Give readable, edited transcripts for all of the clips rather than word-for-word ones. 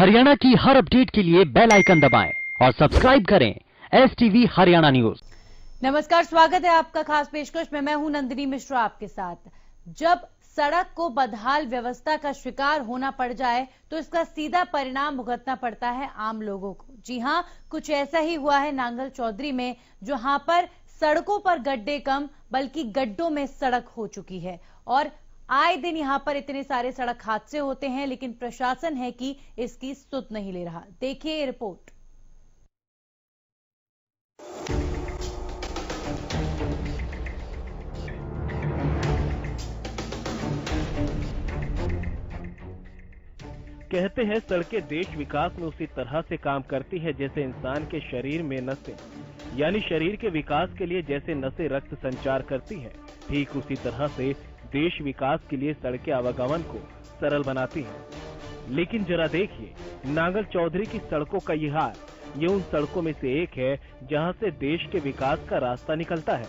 हरियाणा की हर अपडेट के लिए बेल आइकन दबाएं और सब्सक्राइब करें STV हरियाणा न्यूज। नमस्कार, स्वागत है आपका खास पेशकश में। मैं हूं नंदिनी मिश्रा आपके साथ। जब सड़क को बदहाल व्यवस्था का शिकार होना पड़ जाए तो इसका सीधा परिणाम भुगतना पड़ता है आम लोगों को। जी हां, कुछ ऐसा ही हुआ है नांगल चौधरी में, जहां पर सड़कों पर गड्ढे कम बल्कि गड्ढों में सड़क हो चुकी है और आए दिन यहां पर इतने सारे सड़क हादसे होते हैं, लेकिन प्रशासन है कि इसकी सुध नहीं ले रहा। देखिए ये रिपोर्ट। कहते हैं सड़कें देश विकास में उसी तरह से काम करती है जैसे इंसान के शरीर में नसें, यानी शरीर के विकास के लिए जैसे नसें रक्त संचार करती है, ठीक उसी तरह से देश विकास के लिए सड़कें आवागमन को सरल बनाती हैं। लेकिन जरा देखिए, नांगल चौधरी की सड़कों का ये हाल। ये उन सड़कों में से एक है जहां से देश के विकास का रास्ता निकलता है,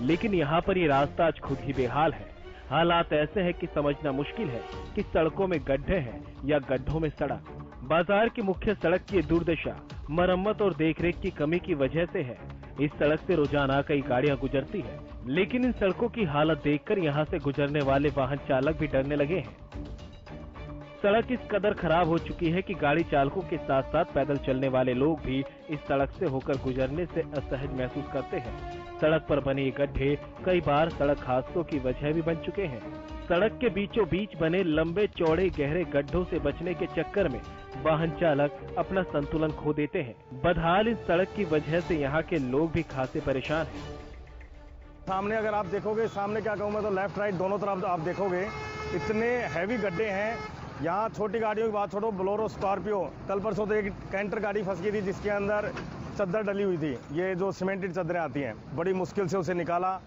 लेकिन यहाँ पर ये रास्ता आज खुद ही बेहाल है। हालात ऐसे हैं कि समझना मुश्किल है कि सड़कों में गड्ढे हैं या गड्ढों में सड़क। बाजार की मुख्य सड़क की दुर्दशा मरम्मत और देखरेख की कमी की वजह से है। इस सड़क से रोजाना कई गाड़ियां गुजरती है, लेकिन इन सड़कों की हालत देखकर यहां से गुजरने वाले वाहन चालक भी डरने लगे हैं। सड़क इस कदर खराब हो चुकी है कि गाड़ी चालकों के साथ साथ पैदल चलने वाले लोग भी इस सड़क से होकर गुजरने से असहज महसूस करते हैं। सड़क पर बने गड्ढे कई बार सड़क हादसों की वजह भी बन चुके हैं। सड़क के बीचों बीच बने लंबे चौड़े गहरे गड्ढों से बचने के चक्कर में वाहन चालक अपना संतुलन खो देते हैं। बदहाल इस सड़क की वजह से यहाँ के लोग भी खासे परेशान हैं। सामने अगर आप देखोगे, सामने क्या कहूँ मैं, तो लेफ्ट राइट दोनों तरफ आप देखोगे इतने हैवी गड्ढे हैं। यहाँ छोटी गाड़ियों की बात छोड़ो, बोलेरो, स्कॉर्पियो, कल परसों तो एक कैंटर गाड़ी फंस गई थी जिसके अंदर चद्दर डली हुई थी। ये जो सीमेंटेड चद्दरें आती हैं, बड़ी मुश्किल से उसे निकाला।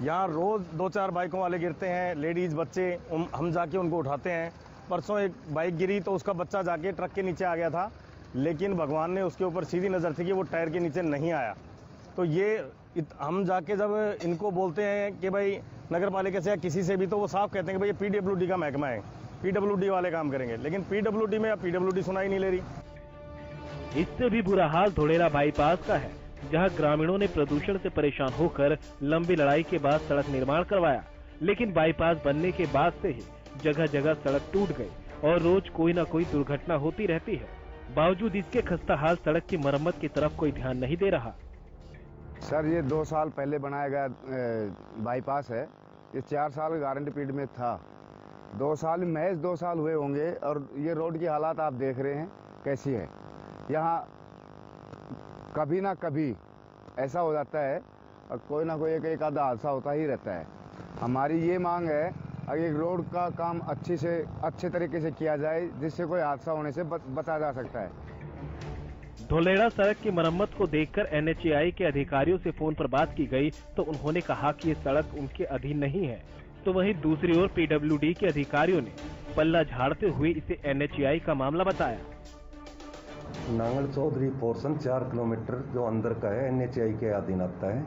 यहाँ रोज 2-4 बाइकों वाले गिरते हैं, लेडीज, बच्चे, हम जाके उनको उठाते हैं। परसों एक बाइक गिरी तो उसका बच्चा जाके ट्रक के नीचे आ गया था, लेकिन भगवान ने उसके ऊपर सीधी नज़र थी कि वो टायर के नीचे नहीं आया। तो ये हम जाके जब इनको बोलते हैं कि भाई नगर पालिका से या किसी से भी, तो वो साफ कहते हैं कि भाई ये PWD का महकमा है, PWD वाले काम करेंगे, लेकिन PWD में अब PWD सुना ही नहीं ले रही। इससे भी बुरा हाल धोलेरा बाईपास का है, जहां ग्रामीणों ने प्रदूषण से परेशान होकर लंबी लड़ाई के बाद सड़क निर्माण करवाया, लेकिन बाईपास बनने के बाद से ही जगह जगह सड़क टूट गई और रोज कोई न कोई दुर्घटना होती रहती है। बावजूद इसके खस्ता हाल सड़क की मरम्मत की तरफ कोई ध्यान नहीं दे रहा। सर, ये 2 साल पहले बनाया गया बाईपास है। ये 4 साल गारंटी पीरियड में था। 2 साल महज 2 साल हुए होंगे और ये रोड की हालात आप देख रहे हैं कैसी है। यहाँ कभी ना कभी ऐसा हो जाता है और कोई ना कोई एक आधा हादसा होता ही रहता है। हमारी ये मांग है कि एक रोड का काम अच्छे तरीके से किया जाए, जिससे कोई हादसा होने से बचा जा सकता है। धोलेरा सड़क की मरम्मत को देखकर NHAI के अधिकारियों से फोन पर बात की गई तो उन्होंने कहा कि ये सड़क उनके अधीन नहीं है। तो वहीं दूसरी ओर PWD के अधिकारियों ने पल्ला झाड़ते हुए इसे NHAI का मामला बताया। नांगल चौधरी पोर्शन 4 किलोमीटर जो अंदर का है, NHAI के अधीन आता है।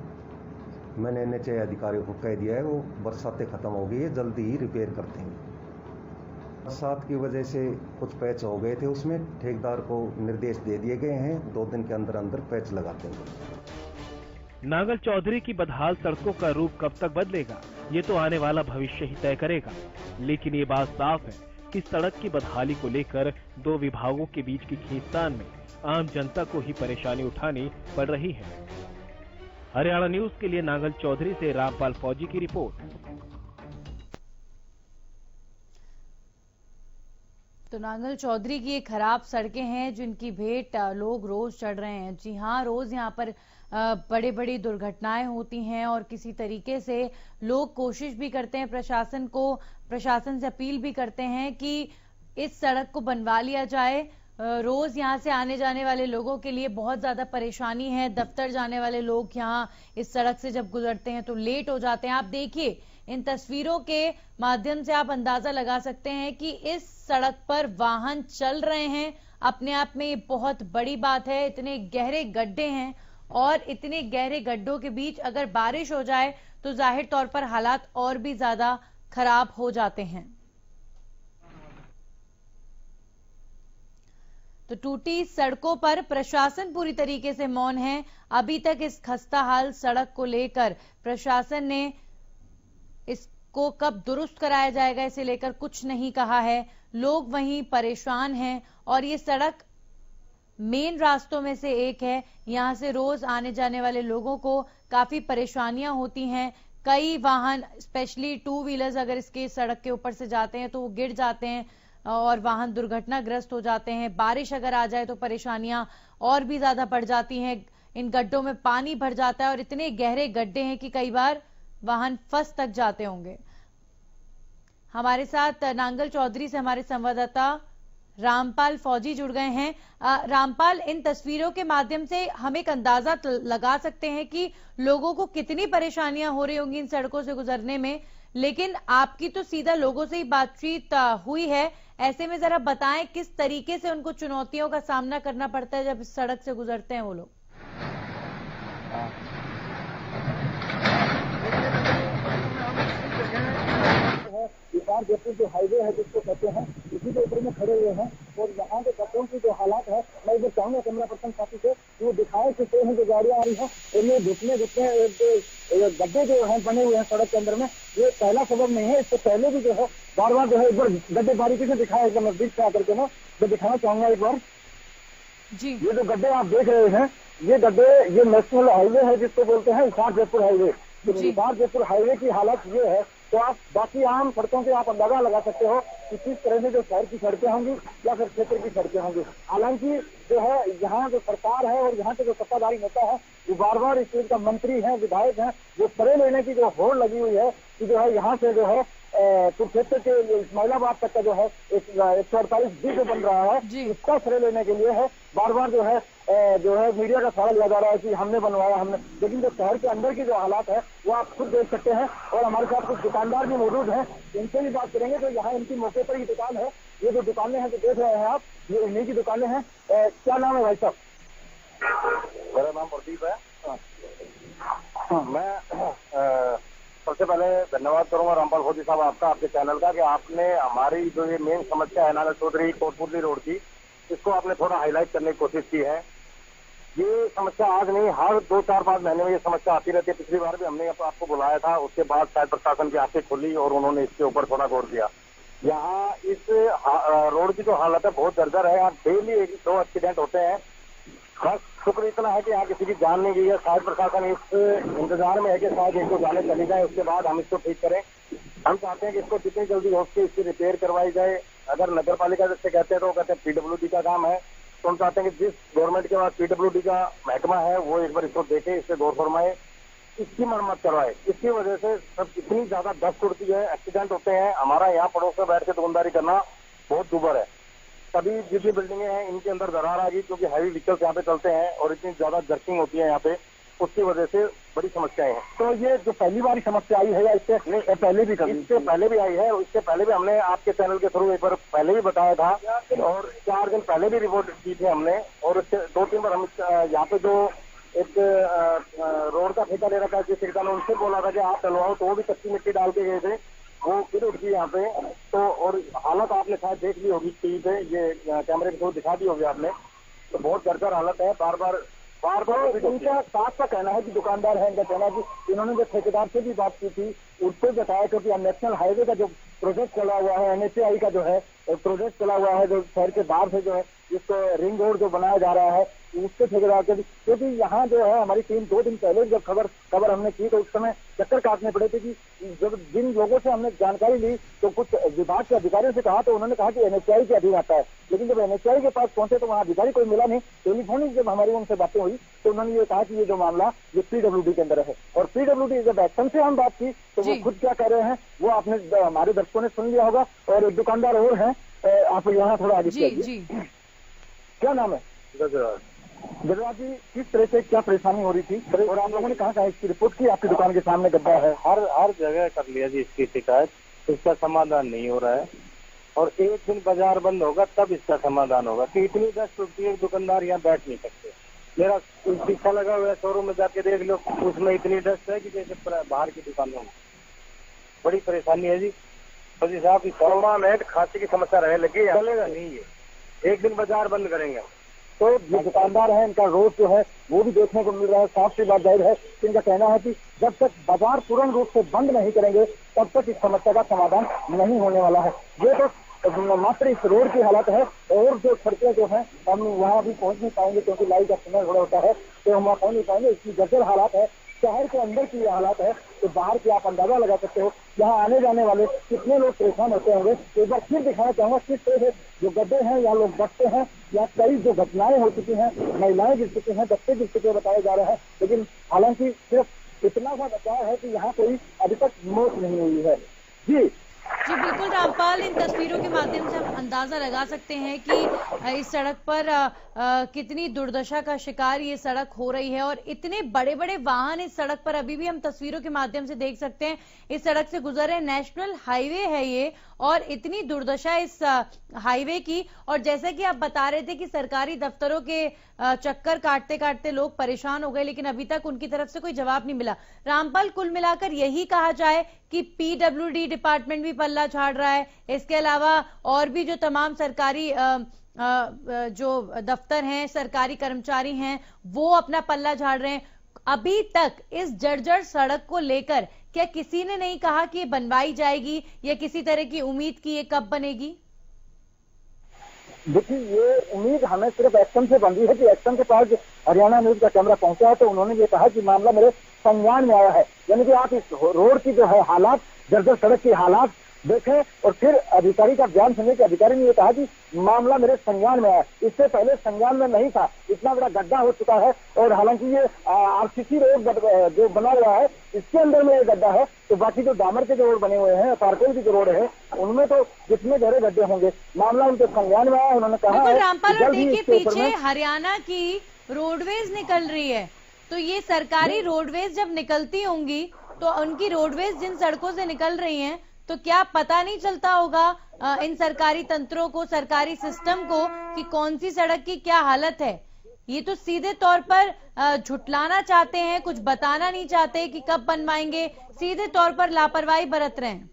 मैंने NHAI अधिकारियों को कह दिया है, वो बरसातें खत्म हो गई है, जल्दी ही रिपेयर कर देंगे। बरसात की वजह से कुछ पैच हो गए थे, उसमें ठेकेदार को निर्देश दे दिए गए हैं, 2 दिन के अंदर अंदर पैच लगा देंगे। नांगल चौधरी की बदहाल सड़कों का रूप कब तक बदलेगा, ये तो आने वाला भविष्य ही तय करेगा। लेकिन ये बात साफ है कि सड़क की बदहाली को लेकर 2 विभागों के बीच की खींचतान में आम जनता को ही परेशानी उठानी पड़ रही है। हरियाणा न्यूज के लिए नांगल चौधरी से रामपाल फौजी की रिपोर्ट। तो नांगल चौधरी की ये खराब सड़कें हैं जिनकी भेंट लोग रोज चढ़ रहे हैं। जी हाँ, रोज यहाँ पर बड़ी बड़ी दुर्घटनाएं होती हैं और किसी तरीके से लोग कोशिश भी करते हैं, प्रशासन से अपील भी करते हैं कि इस सड़क को बनवा लिया जाए। रोज यहाँ से आने जाने वाले लोगों के लिए बहुत ज्यादा परेशानी है। दफ्तर जाने वाले लोग यहाँ इस सड़क से जब गुजरते हैं तो लेट हो जाते हैं। आप देखिए, इन तस्वीरों के माध्यम से आप अंदाजा लगा सकते हैं कि इस सड़क पर वाहन चल रहे हैं। अपने आप में ये बहुत बड़ी बात है। इतने गहरे गड्ढे हैं और इतने गहरे गड्ढों के बीच अगर बारिश हो जाए तो जाहिर तौर पर हालात और भी ज्यादा खराब हो जाते हैं। तो टूटी सड़कों पर प्रशासन पूरी तरीके से मौन है। अभी तक इस खस्ताहाल सड़क को लेकर प्रशासन ने इसको कब दुरुस्त कराया जाएगा इसे लेकर कुछ नहीं कहा है। लोग वहीं परेशान हैं और ये सड़क मेन रास्तों में से एक है। यहां से रोज आने जाने वाले लोगों को काफी परेशानियां होती हैं। कई वाहन स्पेशली 2 व्हीलर्स अगर इसके सड़क के ऊपर से जाते हैं तो वो गिर जाते हैं और वाहन दुर्घटनाग्रस्त हो जाते हैं। बारिश अगर आ जाए तो परेशानियां और भी ज्यादा बढ़ जाती हैं। इन गड्ढों में पानी भर जाता है और इतने गहरे गड्ढे हैं कि कई बार वाहन फंस तक जाते होंगे। हमारे साथ नांगल चौधरी से हमारे संवाददाता रामपाल फौजी जुड़ गए हैं। रामपाल, इन तस्वीरों के माध्यम से हम एक अंदाजा लगा सकते हैं कि लोगों को कितनी परेशानियां हो रही होंगी इन सड़कों से गुजरने में, लेकिन आपकी तो सीधा लोगों से ही बातचीत हुई है। ऐसे में जरा बताएं किस तरीके से उनको चुनौतियों का सामना करना पड़ता है जब इस सड़क से गुजरते हैं वो लोग। विशाल जयपुर जो हाईवे है जिसको कहते हैं, इसी के ऊपर में खड़े हुए हैं और यहाँ के गड्ढों की जो हालात है, मैं इधर चाहूंगा कैमरा पर्सन साथी से कि वो दिखाए कि हैं जो गाड़ियां आ रही हैं और ये घुटने गड्ढे जो है बने हुए हैं सड़क के अंदर में, ये पहला सबब नहीं है। इससे पहले भी जो है बार बार जो है एक बार गड्ढे बारीकी से दिखाया एकदम नजदीक से आकर के ना, मैं दिखाना चाहूंगा एक बार जी। ये जो गड्ढे आप देख रहे हैं, ये गड्ढे, ये नेशनल हाईवे है जिसको बोलते हैं हिसार जयपुर हाईवे। तो हिसार जयपुर हाईवे की हालत ये है, तो आप बाकी आम सड़कों से आप अंदाजा लगा सकते हो कि किस तरह से जो शहर की सड़कें होंगी या फिर क्षेत्र की सड़कें होंगी। हालांकि जो है यहाँ जो सरकार है और यहाँ के जो सत्ताधारी नेता है वो बार बार इस चीज का मंत्री हैं, विधायक हैं, वो सरे लेने की जो होड़ लगी हुई है कि जो है यहाँ से जो है कुरुक्षेत्र के इस्माइलाबाद तक का जो है 148 जो बन रहा है इसका श्रेय लेने के लिए है। बार बार जो है मीडिया का सहारा लिया जा रहा है कि हमने बनवाया हमने, लेकिन जो शहर के अंदर की जो हालात है वो आप खुद देख सकते हैं। और हमारे साथ कुछ दुकानदार भी मौजूद हैं, इनसे भी बात करेंगे। तो यहाँ इनकी मौके पर ही दुकान है, ये जो दुकानें हैं जो देख रहे हैं आप, ये इन्हीं की दुकानें हैं। क्या नाम है भाई साहब? मेरा नाम प्रदीप है। मैं सबसे पहले धन्यवाद करूंगा रामपाल फौजी साहब आपका, आपके चैनल का, कि आपने हमारी जो ये मेन समस्या है नांगल चौधरी कोटपुतली रोड की, इसको आपने थोड़ा हाईलाइट करने की कोशिश की है। ये समस्या आज नहीं, हर 2-4-5 महीने में ये समस्या आती रहती है। पिछली बार भी हमने आपको बुलाया था, उसके बाद शायद प्रशासन की आंखें खुली और उन्होंने इसके ऊपर थोड़ा गौर किया। यहाँ इस रोड की जो हालत है बहुत जर्जर है। यहाँ डेली 1-2 एक्सीडेंट होते हैं। बस शुक्र इतना है कि यहाँ किसी की जान नहीं गई है। शायद प्रशासन इस इंतजार में है कि शायद इसको जाने चली जाए, उसके बाद हम इसको ठीक करें। हम चाहते हैं कि इसको जितनी जल्दी हो सके इसकी रिपेयर करवाई जाए। अगर नगर पालिका जैसे कहते हैं तो कहते हैं पीडब्ल्यूडी का काम है, तो हम चाहते हैं कि जिस गवर्नमेंट के पास पीडब्ल्यूडी का महकमा है वो एक बार इसको देखे, इससे गौर फरमाए, इसकी मरम्मत करवाए। इसकी वजह से सब इतनी ज्यादा डस्ट उड़ती है, एक्सीडेंट होते हैं। हमारा यहाँ पड़ोस में बैठ के दुकानदारी करना बहुत दुभर है। सभी जितनी बिल्डिंगें हैं इनके अंदर दरार आ गई क्योंकि हैवी व्हीकल्स यहाँ पे चलते हैं और इतनी ज्यादा जर्किंग होती है यहाँ पे, उसकी वजह से बड़ी समस्याएं हैं। तो ये जो पहली बार समस्या आई है या इससे पहले भी कभी? इससे पहले भी आई है, इससे पहले भी हमने आपके चैनल के थ्रू एक बार पहले भी बताया था और 4 दिन पहले भी रिपोर्ट की थी हमने। और उससे 2-3 बार हम यहाँ पे जो एक रोड का ठेका ले रखा है जिस ठेका ने, उनसे बोला था कि आप डलवाओ, तो वो भी कच्ची मिट्टी डाल के गए थे, वो फिर उठ गई यहाँ पे। तो और हालत आपने शायद देख ली होगी टीवी पे, ये कैमरे पे दिखा दी होगी आपने। तो बहुत जर्जर हालत है। बार बार इनका साफ का कहना है कि दुकानदार है, इनका कहना है कि इन्होंने जो ठेकेदार से भी बात की थी उसको बताया क्योंकि नेशनल हाईवे का जो प्रोजेक्ट चला हुआ है, NHAI का जो है प्रोजेक्ट चला हुआ है, जो शहर के बाहर से जो है जिसको रिंग रोड जो बनाया जा रहा है उसके ठेकेदार के, क्योंकि यहाँ जो है हमारी टीम 2 दिन पहले जब खबर हमने की तो उस समय चक्कर काटने पड़े थे कि जब जिन लोगों से हमने जानकारी ली तो कुछ विभाग के अधिकारियों से कहा तो उन्होंने कहा कि NHAI के अधीन आता है, लेकिन जब NHAI के पास पहुंचे तो वहाँ अधिकारी कोई मिला नहीं। टेलीफोनिक जब हमारी उनसे बातें हुई तो उन्होंने ये कहा कि ये जो मामला ये PWD के अंदर है। और PWD जब एक्शन से हम बात की तो वो खुद क्या कह रहे हैं वो आपने हमारे दर्शकों ने सुन लिया होगा। और एक दुकानदार और हैं, आप यहाँ थोड़ा आगे चलिए। क्या नाम है? गजराज जी, किस तरह से क्या परेशानी हो रही थी और आप लोगों ने कहा इसकी रिपोर्ट की? आपकी दुकान के सामने गड्ढा है। हर जगह कर लिया जी इसकी शिकायत, इसका समाधान नहीं हो रहा है। और एक दिन बाजार बंद होगा तब इसका समाधान होगा कि इतनी डस्ट उठती है, दुकानदार यहाँ बैठ नहीं सकते। मेरा शीशा लगा हुआ है, शोरूम में जाके देख लो, उसमें इतनी डस्ट है कि जैसे बाहर की दुकानों में। बड़ी परेशानी है जी। फौजी साहब, परमानेंट खांसी की समस्या रहने लगी, चलेगा नहीं ये। एक दिन बाजार बंद करेंगे। तो जो दुकानदार है इनका रोज जो है वो भी देखने को मिल रहा है। साफ सी बात जाहिर है, इनका कहना है कि जब तक बाजार पूर्ण रूप से बंद नहीं करेंगे तब तक इस समस्या का समाधान नहीं होने वाला है। ये तो मात्र इस रोड की हालत है, और जो सड़कें जो है हम वहाँ भी पहुंच नहीं पाएंगे क्योंकि लाइट का समय थोड़ा होता है, तो हम वहाँ पहुंच नहीं पाएंगे। इसकी जर्जर हालात है, शहर के अंदर की ये हालात है, तो बाहर की आप अंदाजा लगा सकते हो यहाँ आने जाने वाले कितने लोग परेशान होते होंगे। एक बार फिर दिखाना चाहूंगा किस तरह से जो गड्ढे हैं या लोग बचते हैं, या कई जो घटनाएं हो चुकी हैं, महिलाएं गिर चुकी हैं, बच्चे गिर चुके बताया जा रहा है, लेकिन हालांकि सिर्फ इतना सा बचाव है कि यहाँ कोई अभी तक मौत नहीं हुई है। जी बिल्कुल रामपाल, इन तस्वीरों के माध्यम से हम अंदाजा लगा सकते हैं कि इस सड़क पर कितनी दुर्दशा का शिकार ये सड़क हो रही है, और इतने बड़े बड़े वाहन इस सड़क पर अभी भी हम तस्वीरों के माध्यम से देख सकते हैं इस सड़क से गुजर रहे। नेशनल हाईवे है ये, और इतनी दुर्दशा इस हाईवे की। और जैसा कि आप बता रहे थे कि सरकारी दफ्तरों के चक्कर काटते काटते लोग परेशान हो गए, लेकिन अभी तक उनकी तरफ से कोई जवाब नहीं मिला। रामपाल, कुल मिलाकर यही कहा जाए कि पीडब्ल्यूडी डिपार्टमेंट भी पल्ला झाड़ रहा है, इसके अलावा और भी जो तमाम सरकारी जो दफ्तर हैं, सरकारी कर्मचारी हैं, वो अपना पल्ला झाड़ रहे हैं। अभी तक इस जर्जर सड़क को लेकर क्या किसी ने नहीं कहा कि ये बनवाई जाएगी, या किसी तरह की उम्मीद की ये कब बनेगी? देखिए, ये उम्मीद हमें सिर्फ एक्शन से बन रही है कि एक्शन के पास हरियाणा न्यूज का कैमरा पहुंचा है, तो उन्होंने ये कहा कि मामला मेरे संज्ञान में आया है। यानी कि आप इस रोड की जो है हालात, जर्जर सड़क की हालात देखें और फिर अधिकारी का बयान सुने कि अधिकारी ने ये कहा कि मामला मेरे संज्ञान में आया। इससे पहले संज्ञान में नहीं था, इतना बड़ा गड्ढा हो चुका है। और हालांकि ये आरसीसी रोड जो बना हुआ है इसके अंदर में ये गड्ढा है, तो बाकी जो डामर के जो रोड बने हुए हैं, तारकोल की जो रोड है, उनमें तो जितने गहरे गड्ढे होंगे, मामला उनके संज्ञान में आया। उन्होंने कहा है रामपाल, और देखिए पीछे हरियाणा की रोडवेज निकल रही है, तो ये सरकारी रोडवेज जब निकलती होंगी तो उनकी रोडवेज जिन सड़कों से निकल रही हैं, तो क्या पता नहीं चलता होगा इन सरकारी तंत्रों को, सरकारी सिस्टम को, कि कौन सी सड़क की क्या हालत है? ये तो सीधे तौर पर झुटलाना चाहते हैं, कुछ बताना नहीं चाहते कि कब बनवाएंगे, सीधे तौर पर लापरवाही बरत रहे हैं।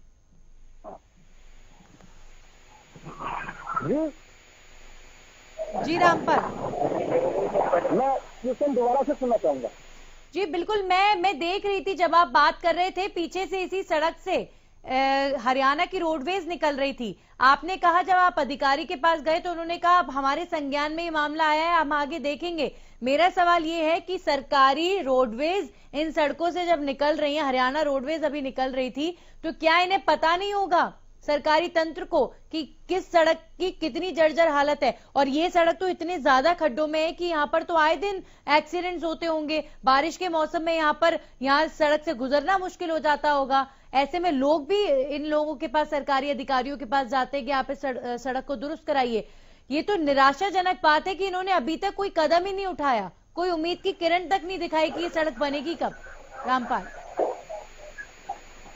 जी रामपाल, मैं क्वेश्चन दोबारा से सुनना चाहूंगा। जी बिल्कुल, मैं देख रही थी जब आप बात कर रहे थे, पीछे से इसी सड़क से हरियाणा की रोडवेज निकल रही थी। आपने कहा जब आप अधिकारी के पास गए तो उन्होंने कहा अब हमारे संज्ञान में ये मामला आया है, हम आगे देखेंगे। मेरा सवाल ये है कि सरकारी रोडवेज इन सड़कों से जब निकल रही है, हरियाणा रोडवेज अभी निकल रही थी, तो क्या इन्हें पता नहीं होगा सरकारी तंत्र को कि किस सड़क की कितनी जर्जर हालत है? और ये सड़क तो इतने ज्यादा खड्डों में है कि यहाँ पर तो आए दिन एक्सीडेंट्स होते होंगे। बारिश के मौसम में यहाँ सड़क से गुजरना मुश्किल हो जाता होगा। ऐसे में लोग भी इन लोगों के पास, सरकारी अधिकारियों के पास जाते हैं कि आप इस सड़क को दुरुस्त कराइए। ये तो निराशाजनक बात है कि इन्होंने अभी तक कोई कदम ही नहीं उठाया, कोई उम्मीद की किरण तक नहीं दिखाई कि ये सड़क बनेगी कब। रामपाल,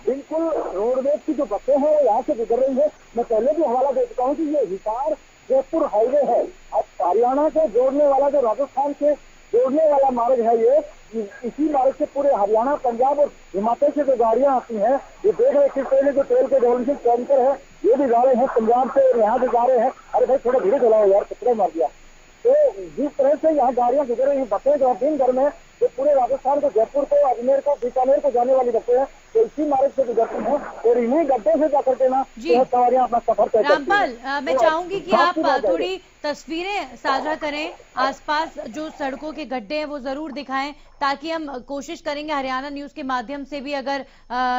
बिल्कुल, रोडवेज की जो बसें हैं यहाँ से गुजर रही है। मैं पहले भी हवाला दे चुका हूँ कि ये हिसार जयपुर हाईवे है, अब हरियाणा से जोड़ने वाला, जो राजस्थान से जोड़ने वाला मार्ग है, ये इसी मार्ग से पूरे हरियाणा, पंजाब और हिमाचल से जो गाड़ियां आती हैं, ये देख रहे किस तरह जो तेल के डोलफिन टैंकर है, ये भी जा रहे हैं पंजाब से और यहाँ से जा रहे हैं। अरे भाई थोड़ा धीरे चलाओ यार, कितने मार दिया। तो जिस तरह से यहाँ गाड़ियां गुजर रही हैं, बसें जो दिन भर में जो पूरे राजस्थान को, जयपुर को, अजमेर को, बीकानेर को जाने वाली बसें हैं, तो इसी मार्ग से गुजरती हैं और इन्हीं गड्ढे से जाकर के ना सवारियां अपना सफर तय करती हैं। रामपाल, मैं चाहूंगी कि आप थोड़ी तस्वीरें साझा करें, आसपास जो सड़कों के गड्ढे हैं वो जरूर दिखाएं, ताकि हम कोशिश करेंगे हरियाणा न्यूज के माध्यम से भी, अगर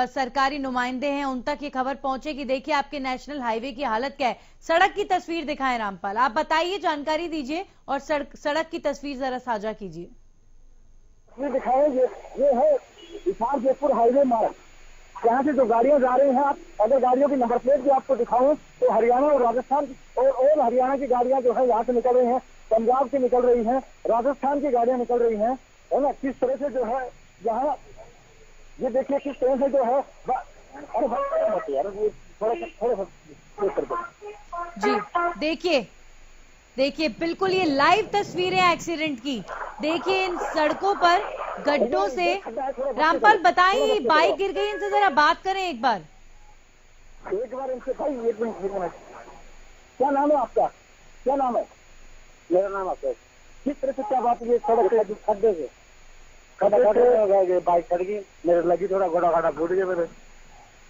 सरकारी नुमाइंदे हैं उन तक ये खबर पहुंचे कि देखिए आपके नेशनल हाईवे की हालत क्या है। सड़क की तस्वीर दिखाएं रामपाल, आप बताइए, जानकारी दीजिए और सड़क की तस्वीर जरा साझा कीजिए। दिखाएं, ये है हिसार जयपुर हाईवे मार्ग, यहाँ से जो गाड़ियां जा रही हैं, आप अगर गाड़ियों की नंबर प्लेट भी आपको दिखाऊं तो हरियाणा और राजस्थान और हरियाणा की गाड़ियां जो है यहाँ से निकल रही हैं, पंजाब की निकल रही हैं, राजस्थान की गाड़ियां निकल रही हैं, है ना। किस तरह से जो है यहाँ, ये देखिए किस तरह से जो है, अरे भाई थोड़ा जी देखिए बिल्कुल ये लाइव तस्वीरें एक्सीडेंट की। देखिए इन सड़कों पर गड्ढों से, रामपाल बताइए, बाइक गिर गई, इनसे जरा बात करें एक बार इनसे भाई। एक मिनट, क्या नाम है आपका? क्या नाम है? मेरा नाम अशोक। किस तरह से क्या बात है सड़क के खड्डे से? खड्डे बाइक चढ़ गई, मेरे लगी थोड़ा घोड़ा घाटा फूट गया मेरे।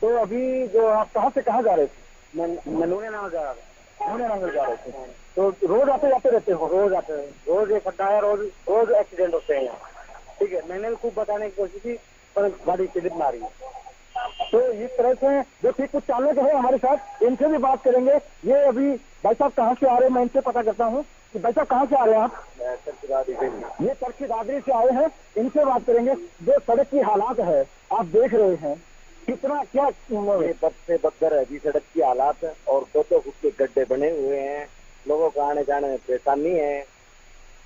तो अभी जो आप कहाँ से कहाँ जा रहे थे? मैं नूने नाम जा रहा था। नूने नांगल जा रहे थे। तो रोज आते जाते रहते हो? रोज आते हैं, रोज एक खड्डा है, रोज एक्सीडेंट होते हैं यहाँ। ठीक है, मैंने भी खूब बताने की कोशिश की पर गाड़ी स्लिप मारी। तो इस तरह से जो ठीक कुछ चालक है हमारे साथ, इनसे भी बात करेंगे। ये अभी भाई साहब कहाँ से आ रहे हैं, मैं इनसे पता करता हूँ कि भाई साहब कहाँ से आ रहे हैं आप? ये चरखी दादरी से आए हैं, इनसे बात करेंगे। जो सड़क की हालात है आप देख रहे हैं, कितना क्या बद से बदतर है जी सड़क की हालात, और 2-2 फुट के गड्ढे बने हुए हैं। लोगों को आने जाने में परेशानी है,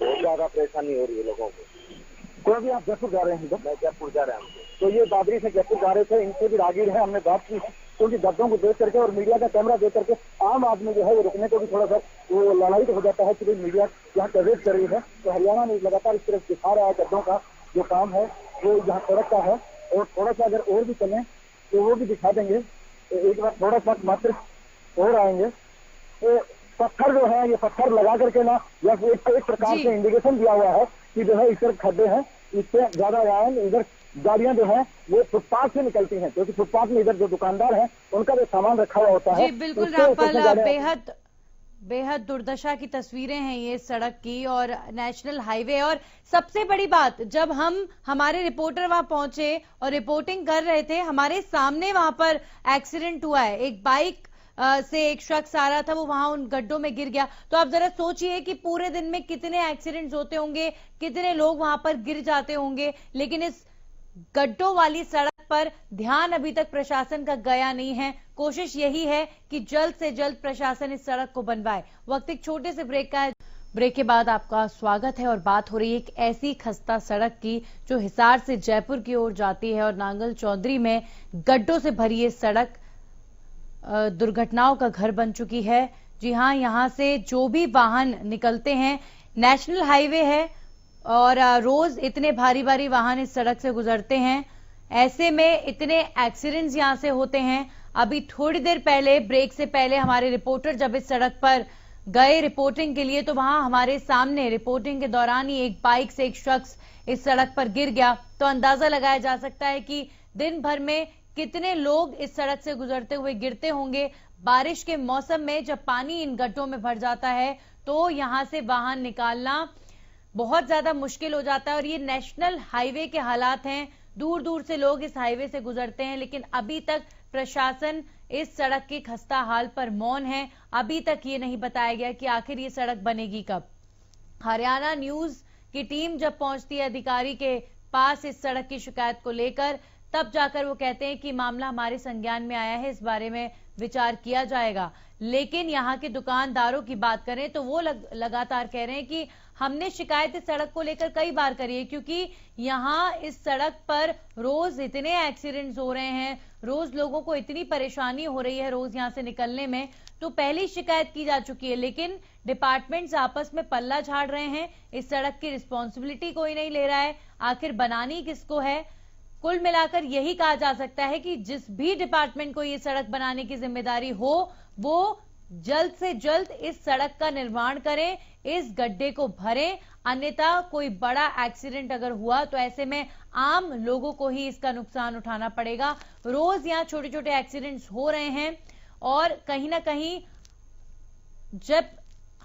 बहुत ज्यादा परेशानी हो रही है लोगों को। तो अभी आप जयपुर जा रहे हैं? मैं जयपुर जा रहा हूँ। तो ये दादरी से जयपुर जा रहे थे, इनसे भी राहगीर है, हमने बात की है। क्योंकि गड्ढों को देख करके और मीडिया का कैमरा देख करके आम आदमी जो है वो रुकने को भी थोड़ा सा वो लड़ाई तो हो जाता है कि भाई मीडिया यहाँ कवरेज कर रही है। तो हरियाणा ने लगातार इस तरफ दिखा रहा है गड्ढों का जो काम है वो यहाँ सड़क का है। और थोड़ा सा अगर और भी चलें तो वो भी दिखा देंगे। एक बार थोड़ा सा मात्र और आएंगे तो पत्थर जो है, ये पत्थर लगा करके ना या एक प्रकार से इंडिकेशन दिया हुआ है कि जो है इस तरफ खड्डे हैं, इससे ज्यादा वाहन इधर गाड़ियां जो है वो फुटपाथ से निकलती हैं, क्योंकि फुटपाथ में इधर जो दुकानदार हैं उनका जो सामान रखा हुआ होता है। जी बिल्कुल रामपाल, बेहद दुर्दशा की तस्वीरें हैं ये सड़क की और नेशनल हाईवे। और सबसे बड़ी बात, जब हम हमारे रिपोर्टर वहां पहुंचे और रिपोर्टिंग कर रहे थे, हमारे सामने वहां पर एक्सीडेंट हुआ है। एक बाइक से एक शख्स आ रहा था, वो वहां उन गड्ढों में गिर गया। तो आप जरा सोचिए कि पूरे दिन में कितने एक्सीडेंट्स होते होंगे, कितने लोग वहां पर गिर जाते होंगे। लेकिन इस गड्ढों वाली सड़क पर ध्यान अभी तक प्रशासन का गया नहीं है। कोशिश यही है कि जल्द से जल्द प्रशासन इस सड़क को बनवाए। वक्त एक छोटे से ब्रेक का है। ब्रेक के बाद आपका स्वागत है और बात हो रही है एक ऐसी खस्ता सड़क की जो हिसार से जयपुर की ओर जाती है और नांगल चौधरी में गड्ढों से भरी ये सड़क दुर्घटनाओं का घर बन चुकी है। जी हां, यहां से जो भी वाहन निकलते हैं, नेशनल हाईवे है और रोज इतने भारी भारी वाहन इस सड़क से गुजरते हैं। ऐसे में इतने एक्सीडेंट्स यहां से होते हैं। अभी थोड़ी देर पहले, ब्रेक से पहले, हमारे रिपोर्टर जब इस सड़क पर गए रिपोर्टिंग के लिए तो वहां हमारे सामने रिपोर्टिंग के दौरान ही एक बाइक से एक शख्स इस सड़क पर गिर गया। तो अंदाजा लगाया जा सकता है कि दिन भर में कितने लोग इस सड़क से गुजरते हुए गिरते होंगे। बारिश के मौसम में जब पानी इन गड्ढों में भर जाता है तो यहां से वाहन निकालना बहुत ज्यादा मुश्किल हो जाता है। और ये नेशनल हाईवे के हालात हैं, दूर दूर से लोग इस हाईवे से गुजरते हैं, लेकिन अभी तक प्रशासन इस सड़क के खस्ता हाल पर मौन है। अभी तक ये नहीं बताया गया कि आखिर ये सड़क बनेगी कब। हरियाणा न्यूज की टीम जब पहुंचती है अधिकारी के पास इस सड़क की शिकायत को लेकर, तब जाकर वो कहते हैं कि मामला हमारे संज्ञान में आया है, इस बारे में विचार किया जाएगा। लेकिन यहाँ के दुकानदारों की बात करें तो वो लगातार कह रहे हैं कि हमने शिकायत इस सड़क को लेकर कई बार करी है, क्योंकि यहाँ इस सड़क पर रोज इतने एक्सीडेंट्स हो रहे हैं, रोज लोगों को इतनी परेशानी हो रही है रोज यहाँ से निकलने में। तो पहली शिकायत की जा चुकी है, लेकिन डिपार्टमेंट्स आपस में पल्ला झाड़ रहे हैं। इस सड़क की रिस्पॉन्सिबिलिटी कोई नहीं ले रहा है, आखिर बनानी किसको है। कुल मिलाकर यही कहा जा सकता है कि जिस भी डिपार्टमेंट को ये सड़क बनाने की जिम्मेदारी हो, वो जल्द से जल्द इस सड़क का निर्माण करें, इस गड्ढे को भरें। अन्यथा कोई बड़ा एक्सीडेंट अगर हुआ तो ऐसे में आम लोगों को ही इसका नुकसान उठाना पड़ेगा। रोज यहाँ छोटे छोटे एक्सीडेंट्स हो रहे हैं और कहीं ना कहीं जब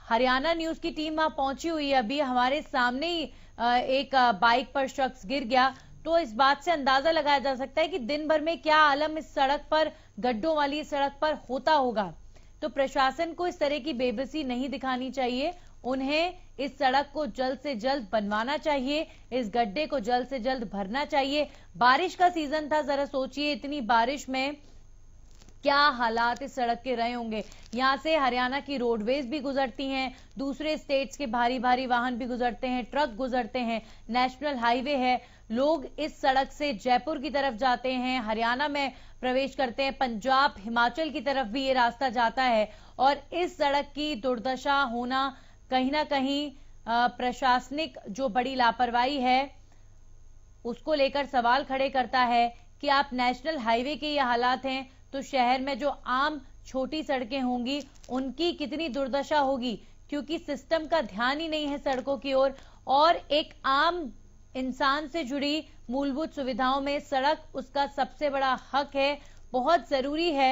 हरियाणा न्यूज की टीम वहां पहुंची हुई है, अभी हमारे सामने ही एक बाइक पर शख्स गिर गया, तो इस बात से अंदाजा लगाया जा सकता है कि दिन भर में क्या आलम इस सड़क पर, गड्ढों वाली सड़क पर होता होगा। तो प्रशासन को इस तरह की बेबसी नहीं दिखानी चाहिए, उन्हें इस सड़क को जल्द से जल्द बनवाना चाहिए, इस गड्ढे को जल्द से जल्द भरना चाहिए। बारिश का सीजन था, जरा सोचिए इतनी बारिश में क्या हालात इस सड़क के रहे होंगे। यहां से हरियाणा की रोडवेज भी गुजरती हैं, दूसरे स्टेट्स के भारी भारी वाहन भी गुजरते हैं, ट्रक गुजरते हैं, नेशनल हाईवे है। लोग इस सड़क से जयपुर की तरफ जाते हैं, हरियाणा में प्रवेश करते हैं, पंजाब, हिमाचल की तरफ भी ये रास्ता जाता है। और इस सड़क की दुर्दशा होना कहीं ना कहीं प्रशासनिक जो बड़ी लापरवाही है उसको लेकर सवाल खड़े करता है कि आप नेशनल हाईवे के ये हालात हैं तो शहर में जो आम छोटी सड़कें होंगी उनकी कितनी दुर्दशा होगी। क्योंकि सिस्टम का ध्यान ही नहीं है सड़कों की ओर। और एक आम इंसान से जुड़ी मूलभूत सुविधाओं में सड़क उसका सबसे बड़ा हक है। बहुत जरूरी है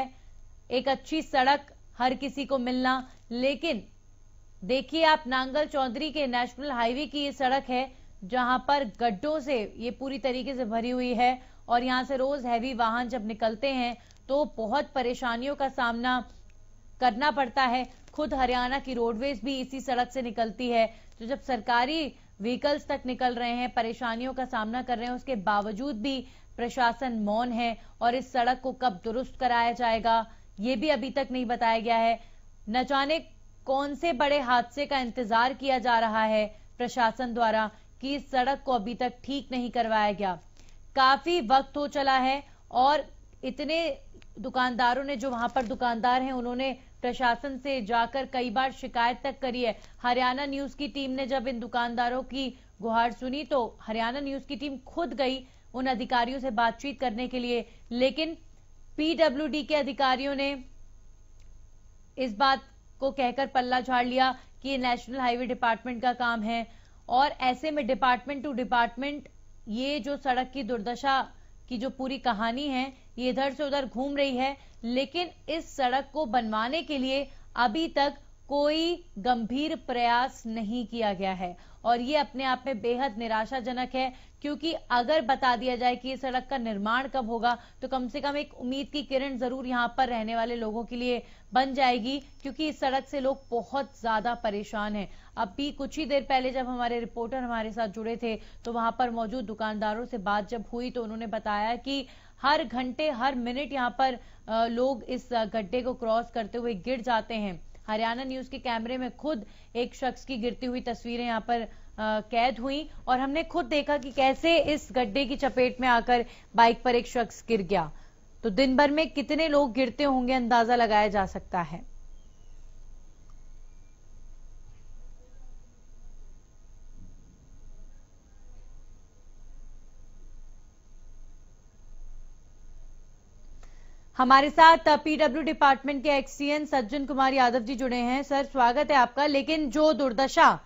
एक अच्छी सड़क हर किसी को मिलना। लेकिन देखिए आप, नांगल चौधरी के नेशनल हाईवे की ये सड़क है जहां पर गड्ढों से ये पूरी तरीके से भरी हुई है और यहां से रोज हैवी वाहन जब निकलते हैं तो बहुत परेशानियों का सामना करना पड़ता है। खुद हरियाणा की रोडवेज भी इसी सड़क से निकलती है। तो जब सरकारी व्हीकल्स तक निकल रहे हैं, परेशानियों का सामना कर रहे हैं, उसके बावजूद भी प्रशासन मौन है। और इस सड़क को कब दुरुस्त कराया जाएगा ये भी अभी तक नहीं बताया गया है। न जाने कौन से बड़े हादसे का इंतजार किया जा रहा है प्रशासन द्वारा कि इस सड़क को अभी तक ठीक नहीं करवाया गया। काफी वक्त हो चला है और इतने दुकानदारों ने, जो वहां पर दुकानदार हैं, उन्होंने प्रशासन से जाकर कई बार शिकायत तक करी है। हरियाणा न्यूज की टीम ने जब इन दुकानदारों की गुहार सुनी तो हरियाणा न्यूज की टीम खुद गई उन अधिकारियों से बातचीत करने के लिए, लेकिन पीडब्ल्यूडी के अधिकारियों ने इस बात को कहकर पल्ला झाड़ लिया कि ये नेशनल हाईवे डिपार्टमेंट का काम है। और ऐसे में डिपार्टमेंट टू डिपार्टमेंट ये जो सड़क की दुर्दशा की जो पूरी कहानी है ये इधर से उधर घूम रही है। लेकिन इस सड़क को बनवाने के लिए अभी तक कोई गंभीर प्रयास नहीं किया गया है और ये अपने आप में बेहद निराशाजनक है। क्योंकि अगर बता दिया जाए कि ये सड़क का निर्माण कब होगा तो कम से कम एक उम्मीद की किरण जरूर यहां पर रहने वाले लोगों के लिए बन जाएगी, क्योंकि इस सड़क से लोग बहुत ज्यादा परेशान हैं। अभी कुछ ही देर पहले जब हमारे रिपोर्टर हमारे साथ जुड़े थे तो वहां पर मौजूद दुकानदारों से बात जब हुई तो उन्होंने बताया कि हर घंटे हर मिनट यहां पर लोग इस गड्ढे को क्रॉस करते हुए गिर जाते हैं। हरियाणा न्यूज के कैमरे में खुद एक शख्स की गिरती हुई तस्वीरें यहां पर कैद हुई और हमने खुद देखा कि कैसे इस गड्ढे की चपेट में आकर बाइक पर एक शख्स गिर गया। तो दिन भर में कितने लोग गिरते होंगे अंदाजा लगाया जा सकता है। हमारे साथ पीडब्ल्यू डिपार्टमेंट के एक्ससीएन सज्जन कुमार यादव जी जुड़े हैं। सर, स्वागत है आपका। लेकिन जो दुर्दशा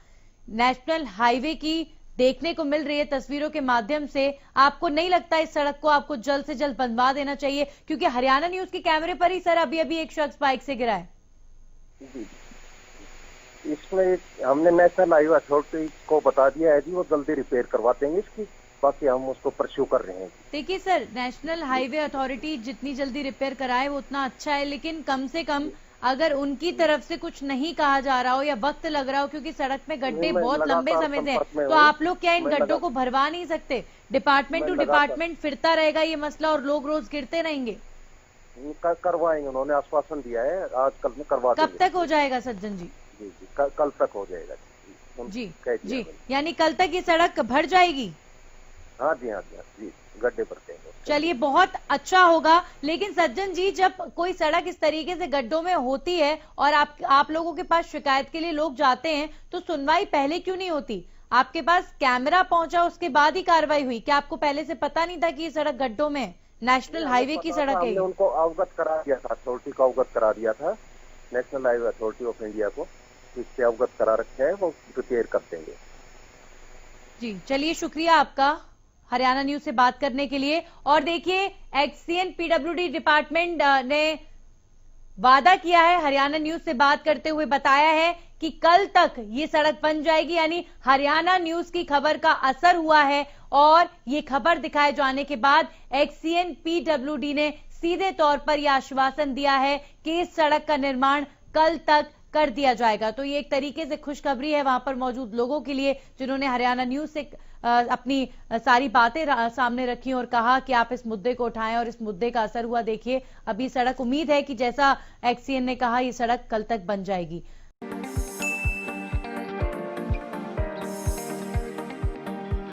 नेशनल हाईवे की देखने को मिल रही है तस्वीरों के माध्यम से, आपको नहीं लगता इस सड़क को आपको जल्द से जल्द बनवा देना चाहिए? क्योंकि हरियाणा न्यूज के कैमरे पर ही सर अभी अभी एक शख्स बाइक से गिरा है। इसमें हमने नेशनल हाईवे अथॉरिटी को बता दिया है जी, वो जल्दी रिपेयर करवा देंगे इसकी, बाकी हम उसको परस्यू कर रहे हैं। देखिए सर, नेशनल हाईवे अथॉरिटी जितनी जल्दी रिपेयर कराए वो उतना अच्छा है, लेकिन कम से कम अगर उनकी तरफ से कुछ नहीं कहा जा रहा हो या वक्त लग रहा हो, क्योंकि सड़क में गड्ढे बहुत लंबे समय से हैं, तो आप लोग क्या इन गड्ढों को भरवा नहीं सकते? डिपार्टमेंट टू डिपार्टमेंट फिरता रहेगा ये मसला और लोग रोज गिरते रहेंगे। करवाएंगे, उन्होंने आश्वासन दिया है, आज कल में करवा देंगे। कब तक हो जाएगा सज्जन जी? जी जी, कल तक हो जाएगा जी जी। यानी कल तक ये सड़क भर जाएगी? हाँ जी, हाँ जी, जी, गड्ढे भरते हैं। चलिए, बहुत अच्छा होगा। लेकिन सज्जन जी, जब कोई सड़क इस तरीके से गड्ढों में होती है और आप लोगों के पास शिकायत के लिए लोग जाते हैं तो सुनवाई पहले क्यों नहीं होती? आपके पास कैमरा पहुंचा, उसके बाद ही कार्रवाई हुई। क्या आपको पहले से पता नहीं था कि ये सड़क गड्ढों में नेशनल हाईवे की सड़क है? उनको अवगत करा दिया था, अथॉरिटी को अवगत करा दिया था, national highway authority of India को, इससे अवगत करा रखे हैं, वो रिपेयर कर देंगे। जी, चलिए, शुक्रिया आपका हरियाणा न्यूज से बात करने के लिए। और देखिए, एक्ससीएन पीडब्ल्यूडी डिपार्टमेंट ने वादा किया है, हरियाणा न्यूज से बात करते हुए बताया है कि कल तक ये सड़क बन जाएगी। यानी हरियाणा न्यूज की खबर का असर हुआ है और ये खबर दिखाए जाने के बाद एक्ससीएन पीडब्ल्यूडी ने सीधे तौर पर यह आश्वासन दिया है कि इस सड़क का निर्माण कल तक कर दिया जाएगा। तो ये एक तरीके से खुशखबरी है वहां पर मौजूद लोगों के लिए, जिन्होंने हरियाणा न्यूज से अपनी सारी बातें सामने रखी और कहा कि आप इस मुद्दे को उठाएं और इस मुद्दे का असर हुआ। देखिए, अभी सड़क, उम्मीद है कि जैसा एक्ससीएन ने कहा, ये सड़क कल तक बन जाएगी।